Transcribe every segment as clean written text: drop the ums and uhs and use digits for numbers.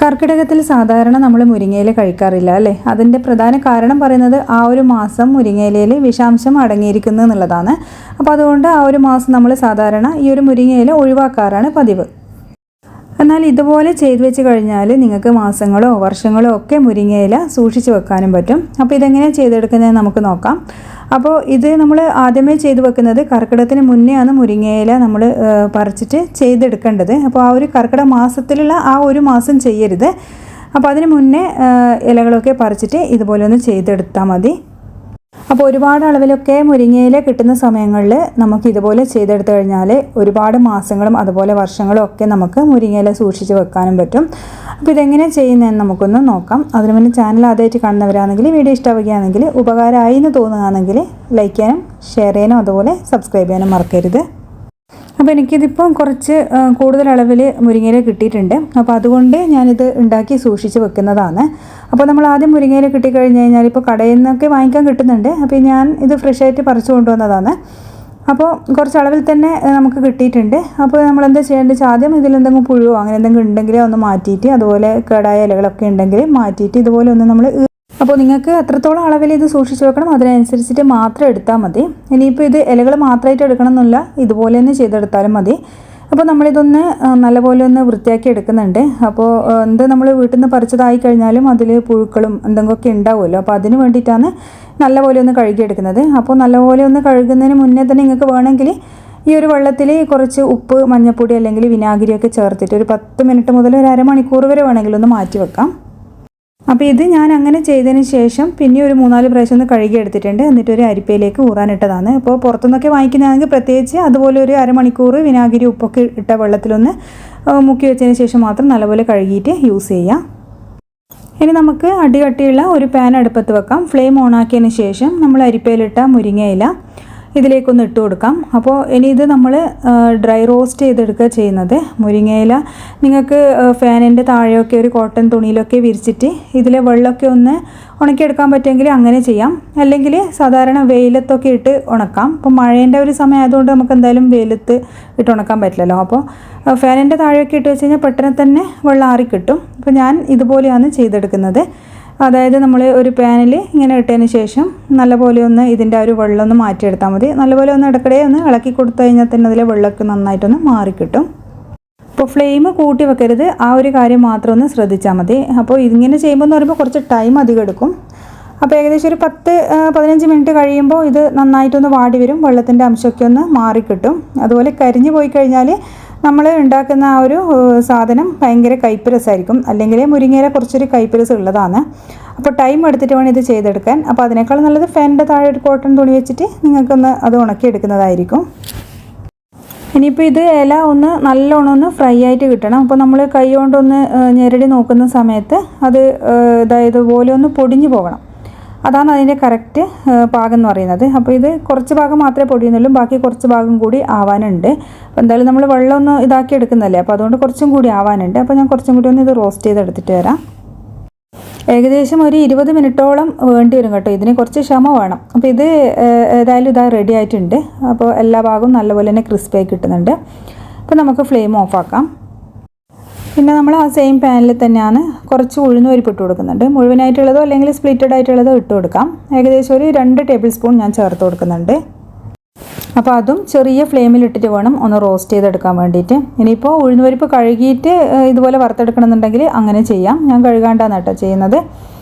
കർക്കിടകത്തിൽ സാധാരണ നമ്മൾ മുരിങ്ങയില കഴിക്കാറില്ല അല്ലേ? അതിൻ്റെ പ്രധാന കാരണം പറയുന്നത് ആ ഒരു മാസം മുരിങ്ങയിലയിൽ വിഷാംശം അടങ്ങിയിരിക്കുന്നു എന്നുള്ളതാണ്. അപ്പോൾ അതുകൊണ്ട് ആ ഒരു മാസം നമ്മൾ സാധാരണ ഈ ഒരു മുരിങ്ങയില ഒഴിവാക്കാറാണ് പതിവ്. എന്നാൽ ഇതുപോലെ ചെയ്തു വെച്ച് കഴിഞ്ഞാൽ നിങ്ങൾക്ക് മാസങ്ങളോ വർഷങ്ങളോ ഒക്കെ മുരിങ്ങയില സൂക്ഷിച്ച് വെക്കാനും പറ്റും. അപ്പോൾ ഇതെങ്ങനെയാണ് ചെയ്തെടുക്കുന്നത് നമുക്ക് നോക്കാം. അപ്പോൾ ഇത് നമ്മൾ ആദ്യമേ ചെയ്തു വെക്കുന്നത് കർക്കിടകത്തിന് മുന്നെയാണ് മുരിങ്ങയില നമ്മൾ പറിച്ചിട്ട് ചെയ്തെടുക്കേണ്ടത്. അപ്പോൾ ആ ഒരു കർക്കിടക മാസത്തിലുള്ള ആ ഒരു മാസം ചെയ്യരുത്. അപ്പോൾ അതിന് മുന്നേ ഇലകളൊക്കെ പറിച്ചിട്ട് ഇതുപോലെ ഒന്ന് ചെയ്തെടുത്താൽ മതി. അപ്പോൾ ഒരുപാട് അളവിലൊക്കെ മുരിങ്ങയില കിട്ടുന്ന സമയങ്ങളിൽ നമുക്ക് ഇതുപോലെ ചെയ്തെടുത്തു കഴിഞ്ഞാൽ ഒരുപാട് മാസങ്ങളും അതുപോലെ വർഷങ്ങളും ഒക്കെ നമുക്ക് മുരിങ്ങയില സൂക്ഷിച്ച് വെക്കാനും പറ്റും. അപ്പോൾ ഇതെങ്ങനെ ചെയ്യുന്നതെന്ന് നമുക്കൊന്ന് നോക്കാം. അതിന് മുന്നേ ചാനൽ ആദ്യമായിട്ട് കാണുന്നവരാണെങ്കിൽ വീഡിയോ ഇഷ്ടമാവുകയാണെങ്കിൽ ഉപകാരമായി എന്ന് തോന്നുകയാണെങ്കിൽ ലൈക്ക് ചെയ്യാനും ഷെയർ ചെയ്യാനും അതുപോലെ സബ്സ്ക്രൈബ് ചെയ്യാനും മറക്കരുത്. അപ്പോൾ എനിക്കിതിപ്പോൾ കുറച്ച് കൂടുതൽ അളവിൽ മുരിങ്ങയില കിട്ടിയിട്ടുണ്ട്. അപ്പോൾ അതുകൊണ്ട് ഞാനിത് ഉണ്ടാക്കി സൂക്ഷിച്ച് വെക്കുന്നതാണ്. അപ്പോൾ നമ്മൾ ആദ്യം മുരിങ്ങയില കിട്ടിക്കഴിഞ്ഞ് കഴിഞ്ഞാൽ ഇപ്പോൾ കടയിൽ നിന്നൊക്കെ വാങ്ങിക്കാൻ കിട്ടുന്നുണ്ട്. അപ്പോൾ ഞാൻ ഇത് ഫ്രഷായിട്ട് പറിച്ചു കൊണ്ടുവന്നതാണ്. അപ്പോൾ കുറച്ച് അളവിൽ തന്നെ നമുക്ക് കിട്ടിയിട്ടുണ്ട്. അപ്പോൾ നമ്മൾ എന്താ ചെയ്യേണ്ടത് വെച്ചാൽ ആദ്യം ഇതിലെന്തെങ്കിലും പുഴുവോ അങ്ങനെ എന്തെങ്കിലും ഉണ്ടെങ്കിൽ ഒന്ന് മാറ്റിയിട്ട് അതുപോലെ കേടായ ഇലകളൊക്കെ ഉണ്ടെങ്കിൽ മാറ്റിയിട്ട് ഇതുപോലെ ഒന്ന് നമ്മൾ അപ്പോൾ നിങ്ങൾക്ക് എത്രത്തോളം അളവിൽ ഇത് സൂക്ഷിച്ച് വെക്കണം അതിനനുസരിച്ചിട്ട് മാത്രം എടുത്താൽ മതി. ഇനിയിപ്പോൾ ഇത് ഇലകൾ മാത്രമായിട്ട് എടുക്കണം എന്നില്ല, ഇതുപോലെ തന്നെ ചെയ്തെടുത്താലും മതി. അപ്പോൾ നമ്മളിതൊന്ന് നല്ലപോലെ ഒന്ന് വൃത്തിയാക്കി എടുക്കുന്നുണ്ട്. അപ്പോൾ എന്ത് നമ്മൾ വീട്ടിൽ നിന്ന് പറിച്ചതായി കഴിഞ്ഞാലും അതിൽ പുഴുക്കളും എന്തെങ്കിലുമൊക്കെ ഉണ്ടാവുമല്ലോ. അപ്പോൾ അതിന് വേണ്ടിയിട്ടാണ് നല്ലപോലെ ഒന്ന് കഴുകിയെടുക്കുന്നത്. അപ്പോൾ നല്ലപോലെ ഒന്ന് കഴുകുന്നതിന് മുന്നേ തന്നെ നിങ്ങൾക്ക് വേണമെങ്കിൽ ഈ ഒരു വെള്ളത്തിൽ കുറച്ച് ഉപ്പ്, മഞ്ഞൾപ്പൊടി അല്ലെങ്കിൽ വിനാഗിരിയൊക്കെ ചേർത്തിട്ട് ഒരു 10 മിനിറ്റ് മുതൽ ഒരു അരമണിക്കൂർ വരെ വേണമെങ്കിൽ ഒന്ന് മാറ്റി വെക്കാം. അപ്പോൾ ഇത് ഞാൻ അങ്ങനെ ചെയ്തതിന് ശേഷം പിന്നെ ഒരു 3-4 പ്രാവശ്യം ഒന്ന് കഴുകി എടുത്തിട്ടുണ്ട്. എന്നിട്ടൊരു അരിപ്പയിലേക്ക് ഊറാനിട്ടതാണ്. അപ്പോൾ പുറത്തുനിന്നൊക്കെ വാങ്ങിക്കുന്നതാണെങ്കിൽ പ്രത്യേകിച്ച് അതുപോലെ ഒരു അരമണിക്കൂർ വിനാഗിരി ഉപ്പൊക്കെ ഇട്ട വെള്ളത്തിലൊന്ന് മുക്കി വെച്ചതിന് ശേഷം മാത്രം നല്ലപോലെ കഴുകിയിട്ട് യൂസ് ചെയ്യാം. ഇനി നമുക്ക് അടികട്ടിയുള്ള ഒരു പാൻ അടുപ്പത്ത് വെക്കാം. ഫ്ലെയിം ഓണാക്കിയതിന് ശേഷം നമ്മൾ അരിപ്പയിലിട്ട മുരിങ്ങയില ഇതിലേക്കൊന്ന് ഇട്ട് കൊടുക്കാം. അപ്പോൾ ഇനി ഇത് നമ്മൾ ഡ്രൈ റോസ്റ്റ് ചെയ്തെടുക്കുക ചെയ്യുന്നത്. മുരിങ്ങയില നിങ്ങൾക്ക് ഫാനിൻ്റെ താഴെയൊക്കെ ഒരു കോട്ടൺ തുണിയിലൊക്കെ വിരിച്ചിട്ട് ഇതിലെ വെള്ളമൊക്കെ ഒന്ന് ഉണക്കിയെടുക്കാൻ പറ്റുമെങ്കിൽ അങ്ങനെ ചെയ്യാം. അല്ലെങ്കിൽ സാധാരണ വെയിലത്തൊക്കെ ഇട്ട് ഉണക്കാം. അപ്പോൾ മഴേൻ്റെ ഒരു സമയം ആയതുകൊണ്ട് നമുക്ക് എന്തായാലും വെയിലത്ത് ഇട്ട് ഉണക്കാൻ പറ്റില്ലല്ലോ. അപ്പോൾ ഫാനിൻ്റെ താഴെയൊക്കെ ഇട്ട് വെച്ച് കഴിഞ്ഞാൽ പെട്ടെന്ന് തന്നെ വെള്ളം ആറി കിട്ടും. അപ്പോൾ ഞാൻ ഇതുപോലെയാണ് ചെയ്തെടുക്കുന്നത്. അതായത് നമ്മൾ ഒരു പാനിൽ ഇങ്ങനെ ഇട്ടതിന് ശേഷം നല്ലപോലെ ഒന്ന് ഇതിൻ്റെ ഒരു വെള്ളം ഒന്ന് മാറ്റിയെടുത്താൽ മതി. നല്ലപോലെ ഒന്ന് ഇടയ്ക്കിടെ ഒന്ന് ഇളക്കി കൊടുത്തു കഴിഞ്ഞാൽ തന്നെ അതിലെ വെള്ളമൊക്കെ നന്നായിട്ടൊന്ന് മാറിക്കിട്ടും. അപ്പോൾ ഫ്ലെയിം കൂട്ടി വെക്കരുത്, ആ ഒരു കാര്യം മാത്രം ഒന്ന് ശ്രദ്ധിച്ചാൽ മതി. അപ്പോൾ ഇതിങ്ങനെ ചെയ്യുമ്പോൾ എന്ന് പറയുമ്പോൾ കുറച്ച് ടൈം അധികം എടുക്കും. അപ്പോൾ ഏകദേശം ഒരു 10-15 മിനിറ്റ് കഴിയുമ്പോൾ ഇത് നന്നായിട്ടൊന്ന് വാടി വരും. വെള്ളത്തിൻ്റെ അംശമൊക്കെ ഒന്ന് മാറിക്കിട്ടും. അതുപോലെ കരിഞ്ഞു പോയി കഴിഞ്ഞാൽ നമ്മൾ ഉണ്ടാക്കുന്ന ആ ഒരു സാധനം ഭയങ്കര കയ്പ്പ് രസമായിരിക്കും. അല്ലെങ്കിൽ മുരിങ്ങയില കുറച്ചൊരു കയ്പ്പ് രസം ഉള്ളതാണ്. അപ്പോൾ ടൈം എടുത്തിട്ട് വേണം ഇത് ചെയ്തെടുക്കാൻ. അപ്പോൾ അതിനേക്കാൾ നല്ലത് ഫാനിൻ്റെ താഴെ ഒരു കോട്ടൺ തുണി വെച്ചിട്ട് നിങ്ങൾക്കൊന്ന് അത് ഉണക്കിയെടുക്കുന്നതായിരിക്കും. ഇനിയിപ്പോൾ ഇത് ഇല ഒന്ന് നല്ലോണം ഒന്ന് ഫ്രൈ ആയിട്ട് കിട്ടണം. അപ്പോൾ നമ്മൾ കൈ കൊണ്ടൊന്ന് ഞെരടി നോക്കുന്ന സമയത്ത് അത് ഇതുപോലെ ഒന്ന് പൊടിഞ്ഞു പോകണം. അതാണ് അതിൻ്റെ കറക്റ്റ് പാകം എന്ന് പറയുന്നത്. അപ്പോൾ ഇത് കുറച്ച് ഭാഗം മാത്രമേ പൊടിയുന്നുള്ളൂ, ബാക്കി കുറച്ച് ഭാഗം കൂടി ആവാനുണ്ട്. അപ്പോൾ എന്തായാലും നമ്മൾ വെള്ളം ഒന്ന് ഇതാക്കി എടുക്കുന്നതല്ലേ, അപ്പോൾ അതുകൊണ്ട് കുറച്ചും കൂടി ആവാനുണ്ട്. അപ്പോൾ ഞാൻ കുറച്ചും കൂടി ഒന്ന് ഇത് റോസ്റ്റ് ചെയ്തെടുത്തിട്ട് വരാം. ഏകദേശം ഒരു 20 മിനിറ്റോളം വേണ്ടി വരും കേട്ടോ. ഇതിന് കുറച്ച് ക്ഷമ വേണം. അപ്പോൾ ഇത് ഏതായാലും ഇതാ റെഡി ആയിട്ടുണ്ട്. അപ്പോൾ എല്ലാ ഭാഗവും നല്ലപോലെ തന്നെ ക്രിസ്പിയായി കിട്ടുന്നുണ്ട്. അപ്പോൾ നമുക്ക് ഫ്ലെയിം ഓഫാക്കാം. പിന്നെ നമ്മൾ ആ സെയിം പാനിൽ തന്നെയാണ് കുറച്ച് ഉഴുന്ന് പരിപ്പ് ഇട്ട് കൊടുക്കുന്നുണ്ട്. മുഴുവനായിട്ടുള്ളതോ അല്ലെങ്കിൽ സ്പ്ലിറ്റഡ് ആയിട്ടുള്ളതോ ഇട്ട് കൊടുക്കാം. ഏകദേശം ഒരു 2 ടേബിൾ സ്പൂൺ ഞാൻ ചേർത്ത് കൊടുക്കുന്നുണ്ട്. അപ്പോൾ അതും ചെറിയ ഫ്ലെയിമിലിട്ടിട്ട് വേണം ഒന്ന് റോസ്റ്റ് ചെയ്തെടുക്കാൻ വേണ്ടിയിട്ട്. ഇനിയിപ്പോൾ ഉഴുന്ന് പരിപ്പ് കഴുകിയിട്ട് ഇതുപോലെ വറുത്തെടുക്കണമെന്നുണ്ടെങ്കിൽ അങ്ങനെ ചെയ്യാം. ഞാൻ കഴുകാണ്ടാണ് കേട്ടോ ചെയ്യുന്നത്.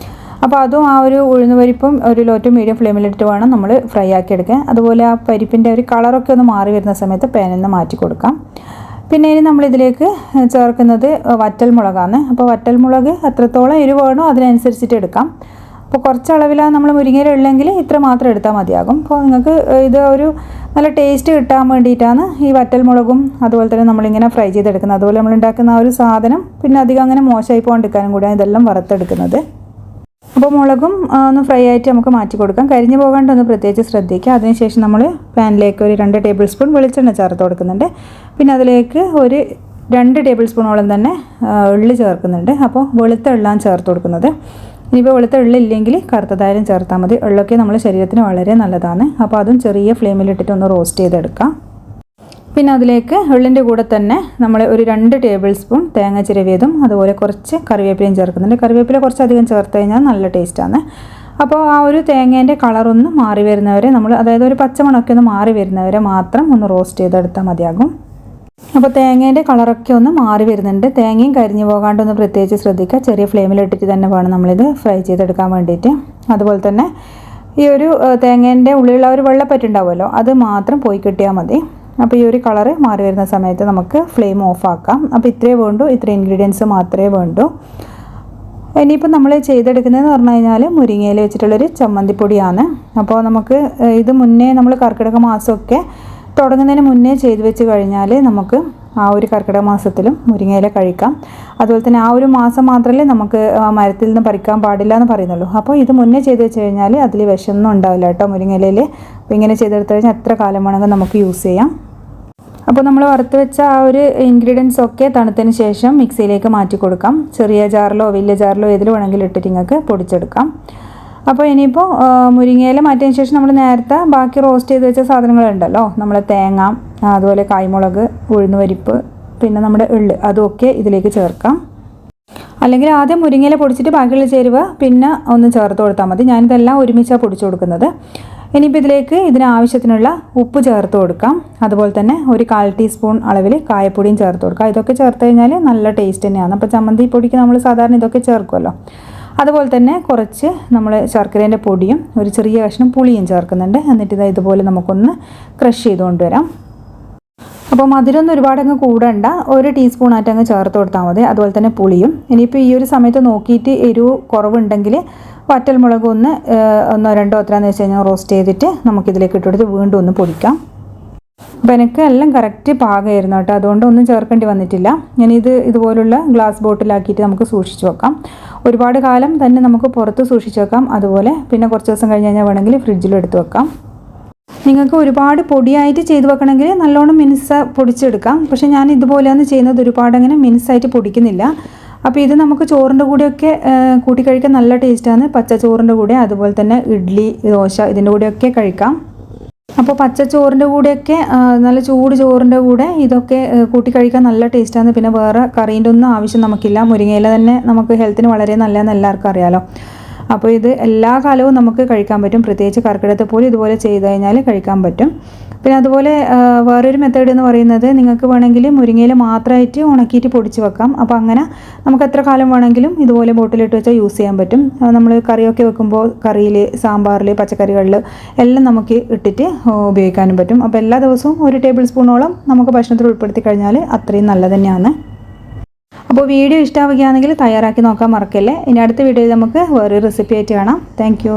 അപ്പോൾ അതും ആ ഒരു ഉഴുന്ന് പരിപ്പും ഒരു ലോ ടു മീഡിയം ഫ്ലെയിമിലിട്ട് വേണം നമ്മൾ ഫ്രൈ ആക്കി എടുക്കാൻ. അതുപോലെ ആ പരിപ്പിൻ്റെ ഒരു കളറൊക്കെ ഒന്ന് മാറി വരുന്ന സമയത്ത് പാനിൽ നിന്ന് മാറ്റി കൊടുക്കാം. പിന്നെ ഇനി നമ്മളിതിലേക്ക് ചേർക്കുന്നത് വറ്റൽമുളകാണ്. അപ്പോൾ വറ്റൽമുളക് എത്രത്തോളം എരിവ് വേണോ അതിനനുസരിച്ചിട്ട് എടുക്കാം. അപ്പോൾ കുറച്ച് അളവിലാണ് നമ്മൾ മുരിങ്ങയില ഉള്ളെങ്കിൽ ഇത്ര മാത്രം എടുത്താൽ മതിയാകും. അപ്പോൾ നിങ്ങൾക്ക് ഇത് ഒരു നല്ല ടേസ്റ്റ് കിട്ടാൻ വേണ്ടിയിട്ടാണ് ഈ വറ്റൽമുളകും അതുപോലെ തന്നെ നമ്മളിങ്ങനെ ഫ്രൈ ചെയ്തെടുക്കുന്നത്. അതുപോലെ നമ്മൾ ഉണ്ടാക്കുന്ന ആ ഒരു സാധനം പിന്നെ അധികം അങ്ങനെ മോശമായി പോകാണ്ടിരിക്കാനും കൂടിയാണ് ഇതെല്ലാം വറുത്തെടുക്കുന്നത്. അപ്പോൾ മുളകും ഒന്ന് ഫ്രൈ ആയിട്ട് നമുക്ക് മാറ്റി കൊടുക്കാം. കരിഞ്ഞു പോകാണ്ടൊന്ന് പ്രത്യേകിച്ച് ശ്രദ്ധിക്കുക. അതിനുശേഷം നമ്മൾ പാനിലേക്ക് ഒരു 2 ടേബിൾ സ്പൂൺ വെളിച്ചെണ്ണ ചേർത്ത് കൊടുക്കുന്നുണ്ട്. പിന്നെ അതിലേക്ക് ഒരു 2 ടേബിൾ സ്പൂണോളം തന്നെ എള്ള് ചേർക്കുന്നുണ്ട്. അപ്പോൾ വെളുത്ത എള്ളാണ് ചേർത്ത് കൊടുക്കുന്നത്. ഇനിയിപ്പോൾ വെളുത്ത എള്ളില്ലെങ്കിൽ കറുത്തതായാലും ചേർത്താൽ മതി. എള്ളൊക്കെ നമ്മുടെ ശരീരത്തിന് വളരെ നല്ലതാണ്. അപ്പോൾ അതും ചെറിയ ഫ്ലെയിമിലിട്ടിട്ട് ഒന്ന് റോസ്റ്റ് ചെയ്തെടുക്കാം. പിന്നെ അതിലേക്ക് എള്ളിൻ്റെ കൂടെ തന്നെ നമ്മൾ ഒരു 2 ടേബിൾ സ്പൂൺ തേങ്ങ ചിരവിയതും അതുപോലെ കുറച്ച് കറിവേപ്പിലയും ചേർക്കുന്നുണ്ട്. കറിവേപ്പില കുറച്ചധികം ചേർത്ത് കഴിഞ്ഞാൽ നല്ല ടേസ്റ്റാണ്. അപ്പോൾ ആ ഒരു തേങ്ങേൻ്റെ കളറൊന്ന് മാറി വരുന്നവരെ നമ്മൾ, അതായത് ഒരു പച്ചമണമൊക്കെ ഒന്ന് മാറി വരുന്നവരെ മാത്രം ഒന്ന് റോസ്റ്റ് ചെയ്തെടുത്താൽ മതിയാകും. അപ്പോൾ തേങ്ങേൻ്റെ കളറൊക്കെ ഒന്ന് മാറി വരുന്നുണ്ട്. തേങ്ങയും കരിഞ്ഞു പോകാണ്ടൊന്ന് പ്രത്യേകിച്ച് ശ്രദ്ധിക്കുക. ചെറിയ ഫ്ലെയിമിലിട്ടിട്ട് തന്നെ വേണം നമ്മളിത് ഫ്രൈ ചെയ്തെടുക്കാൻ വേണ്ടിയിട്ട്. അതുപോലെ തന്നെ ഈ ഒരു തേങ്ങേൻ്റെ ഉള്ളിലുള്ള ഒരു വെള്ളപ്പറ്റുണ്ടാവുമല്ലോ, അത് മാത്രം പോയി കിട്ടിയാൽ മതി. അപ്പോൾ ഈ ഒരു കളറ് മാറി വരുന്ന സമയത്ത് നമുക്ക് ഫ്ലെയിം ഓഫ് ആക്കാം. അപ്പോൾ ഇത്രയേ വേണ്ടൂ, ഇത്ര ഇൻഗ്രീഡിയൻസ് മാത്രമേ വേണ്ടൂ. ഇനിയിപ്പോൾ നമ്മൾ ചെയ്തെടുക്കുന്നതെന്ന് പറഞ്ഞു കഴിഞ്ഞാൽ മുരിങ്ങയില വെച്ചിട്ടുള്ളൊരു ചമ്മന്തിപ്പൊടിയാണ്. അപ്പോൾ നമുക്ക് ഇത് മുന്നേ നമ്മൾ കർക്കിടക മാസമൊക്കെ തുടങ്ങുന്നതിന് മുന്നേ ചെയ്ത് വെച്ച് കഴിഞ്ഞാൽ നമുക്ക് ആ ഒരു കർക്കിടക മാസത്തിലും മുരിങ്ങയില കഴിക്കാം. അതുപോലെ തന്നെ ആ ഒരു മാസം മാത്രമല്ലേ നമുക്ക് മരത്തിൽ നിന്ന് പറിക്കാൻ പാടില്ല എന്ന് പറയുന്നുള്ളൂ. അപ്പോൾ ഇത് മുന്നേ ചെയ്ത് വെച്ച് കഴിഞ്ഞാൽ അതിൽ വിഷമൊന്നും ഉണ്ടാവില്ല കേട്ടോ മുരിങ്ങയിലയിൽ. അപ്പോൾ ഇങ്ങനെ ചെയ്തെടുത്ത് കഴിഞ്ഞാൽ എത്ര കാലം വേണമെങ്കിൽ നമുക്ക് യൂസ് ചെയ്യാം. അപ്പോൾ നമ്മൾ വറുത്ത് വെച്ച ആ ഒരു ഇൻഗ്രീഡിയൻസ് ഒക്കെ തണുത്തതിന് ശേഷം മിക്സിയിലേക്ക് മാറ്റി കൊടുക്കാം. ചെറിയ ജാറിലോ വലിയ ജാറിലോ ഏതിൽ വേണമെങ്കിലും ഇട്ടിട്ട് നിങ്ങൾക്ക് പൊടിച്ചെടുക്കാം. അപ്പോൾ ഇനിയിപ്പോൾ മുരിങ്ങയില മാറ്റിയതിന് ശേഷം നമ്മൾ നേരത്തെ ബാക്കി റോസ്റ്റ് ചെയ്ത് വെച്ച സാധനങ്ങളുണ്ടല്ലോ, നമ്മൾ തേങ്ങ, അതുപോലെ കായ്മുളക്, ഉഴുന്ന് പരിപ്പ്, പിന്നെ നമ്മുടെ എള്ള്, അതൊക്കെ ഇതിലേക്ക് ചേർക്കാം. അല്ലെങ്കിൽ ആദ്യം മുരിങ്ങയില പൊടിച്ചിട്ട് ബാക്കിയുള്ള ചേരുവ പിന്നെ ഒന്ന് ചേർത്ത് കൊടുത്താൽ മതി. ഞാനിതെല്ലാം ഒരുമിച്ചാണ് പൊടിച്ചു കൊടുക്കുന്നത്. ഇനിയിപ്പോൾ ഇതിലേക്ക് ഇതിനാവശ്യത്തിനുള്ള ഉപ്പ് ചേർത്ത് കൊടുക്കാം. അതുപോലെ തന്നെ ഒരു 1/4 ടീസ്പൂൺ അളവിൽ കായപ്പൊടിയും ചേർത്ത് കൊടുക്കാം. ഇതൊക്കെ ചേർത്ത് കഴിഞ്ഞാൽ നല്ല ടേസ്റ്റ് തന്നെയാണ്. അപ്പോൾ ചമ്മന്തി പൊടിക്ക് നമ്മൾ സാധാരണ ഇതൊക്കെ ചേർക്കുമല്ലോ. അതുപോലെ തന്നെ കുറച്ച് നമ്മൾ ശർക്കരേൻ്റെ പൊടിയും ഒരു ചെറിയ കഷ്ണം പുളിയും ചേർക്കുന്നുണ്ട്. എന്നിട്ട് ഇതുപോലെ നമുക്കൊന്ന് ക്രഷ് ചെയ്ത് കൊണ്ടുവരാം. അപ്പോൾ മധുരമൊന്നും ഒരുപാടങ്ങ് കൂടണ്ട, 1 ടീസ്പൂണായിട്ട് അങ്ങ് ചേർത്ത് കൊടുത്താൽ മതി. അതുപോലെ തന്നെ പുളിയും. ഇനിയിപ്പോൾ ഈ ഒരു സമയത്ത് നോക്കിയിട്ട് എരിവ് കുറവുണ്ടെങ്കിൽ വറ്റൽമുളക് ഒന്നോ രണ്ടോ എത്രയാണെന്ന് വെച്ച് കഴിഞ്ഞാൽ റോസ്റ്റ് ചെയ്തിട്ട് നമുക്കിതിലേക്ക് ഇട്ടുകൊടുത്ത് വീണ്ടും ഒന്ന് പൊടിക്കാം. അപ്പോൾ എനിക്ക് എല്ലാം കറക്റ്റ് പാകമായിരുന്നു കേട്ടോ, അതുകൊണ്ട് ഒന്നും ചേർക്കേണ്ടി വന്നിട്ടില്ല. ഞാനിത് ഇതുപോലുള്ള ഗ്ലാസ് ബോട്ടിലാക്കിയിട്ട് നമുക്ക് സൂക്ഷിച്ച് വെക്കാം. ഒരുപാട് കാലം തന്നെ നമുക്ക് പുറത്ത് സൂക്ഷിച്ച് വെക്കാം. അതുപോലെ പിന്നെ കുറച്ച് ദിവസം കഴിഞ്ഞ് കഴിഞ്ഞാൽ വേണമെങ്കിൽ ഫ്രിഡ്ജിലും എടുത്ത് വെക്കാം. നിങ്ങൾക്ക് ഒരുപാട് പൊടിയായിട്ട് ചെയ്ത് വെക്കണമെങ്കിൽ നല്ലോണം പൊടിച്ചെടുക്കാം. പക്ഷേ ഞാൻ ഇതുപോലെയാണ് ചെയ്യുന്നത്, ഒരുപാട് അങ്ങനെ മിനുസായിട്ട് പൊടിക്കുന്നില്ല. അപ്പോൾ ഇത് നമുക്ക് ചോറിൻ്റെ കൂടെയൊക്കെ കൂട്ടി കഴിക്കാൻ നല്ല ടേസ്റ്റാണ്. പച്ച ചോറിൻ്റെ കൂടെ, അതുപോലെ തന്നെ ഇഡ്ഡലി, ദോശ, ഇതിൻ്റെ കൂടെയൊക്കെ കഴിക്കാം. അപ്പോൾ പച്ച ചോറിൻ്റെ കൂടെയൊക്കെ നല്ല ചൂട് ചോറിൻ്റെ കൂടെ ഇതൊക്കെ കൂട്ടി കഴിക്കാൻ നല്ല ടേസ്റ്റാണ്. പിന്നെ വേറെ കറീൻ്റെ ഒന്നും ആവശ്യം നമുക്കില്ല. മുരിങ്ങയില തന്നെ നമുക്ക് ഹെൽത്തിന് വളരെ നല്ലതെന്ന് എല്ലാവർക്കും അറിയാമല്ലോ. അപ്പോൾ ഇത് എല്ലാ കാലവും നമുക്ക് കഴിക്കാൻ പറ്റും. പ്രത്യേകിച്ച് കർക്കിടകത്തെ പോലും ഇതുപോലെ ചെയ്ത് കഴിഞ്ഞാൽ കഴിക്കാൻ പറ്റും. പിന്നെ അതുപോലെ വേറൊരു മെത്തേഡ് എന്ന് പറയുന്നത്, നിങ്ങൾക്ക് വേണമെങ്കിൽ മുരിങ്ങയില മാത്രമായിട്ട് ഉണക്കിയിട്ട് പൊടിച്ച് വെക്കാം. അപ്പോൾ അങ്ങനെ നമുക്ക് എത്ര കാലം വേണമെങ്കിലും ഇതുപോലെ ബോട്ടിലിട്ട് വെച്ചാൽ യൂസ് ചെയ്യാൻ പറ്റും. നമ്മൾ കറിയൊക്കെ വെക്കുമ്പോൾ കറിയിൽ, സാമ്പാറിൽ, പച്ചക്കറികളിൽ എല്ലാം നമുക്ക് ഇട്ടിട്ട് ഉപയോഗിക്കാനും പറ്റും. അപ്പോൾ എല്ലാ ദിവസവും 1 ടേബിൾ സ്പൂണോളം നമുക്ക് ഭക്ഷണത്തിൽ ഉൾപ്പെടുത്തി കഴിഞ്ഞാൽ അത്രയും നല്ലത് തന്നെയാണ്. അപ്പോൾ വീഡിയോ ഇഷ്ടമാവുകയാണെങ്കിൽ തയ്യാറാക്കി നോക്കാൻ മറക്കല്ലേ. ഇനി അടുത്ത വീഡിയോയിൽ നമുക്ക് വേറൊരു റെസിപ്പി ആയിട്ട് കാണാം. താങ്ക്